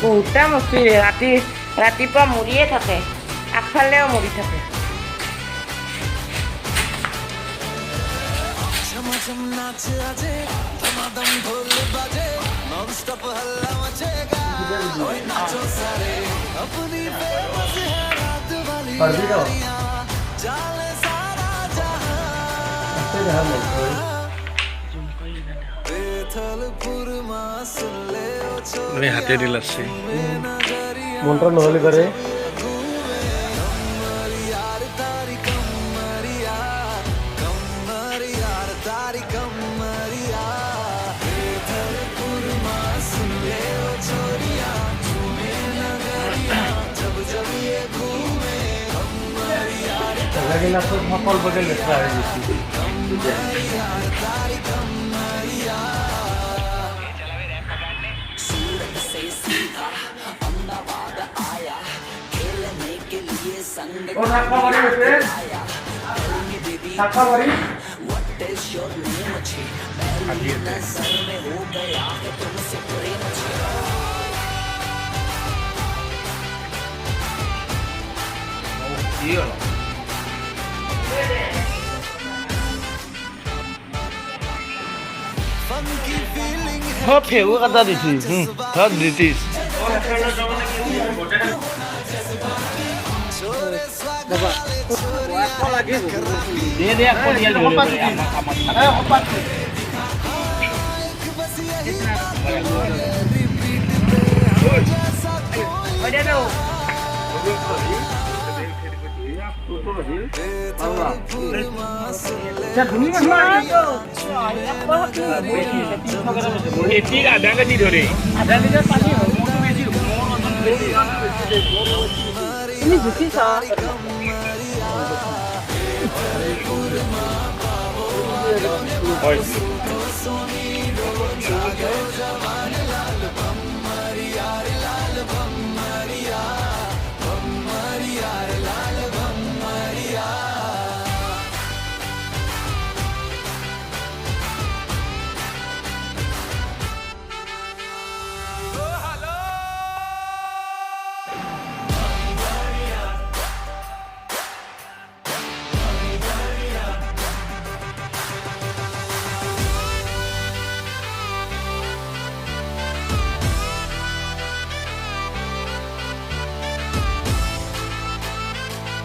বহুতটা মচি ৰাতিপুৱা মৰিয়ে থাকে, আগফালেও মৰি থাকে। মানে হাতে দি লাগছে মন্ত্র নহলে করে সকল বদল লেখা হয়ে গেছে। ফেউ কাটা দিছি ধর দিতিস দিয়ে দে এখন ইয়াল ঠিক আধা কেজি ধরে আধা লিটার পানি তুমি জুখিছ হয়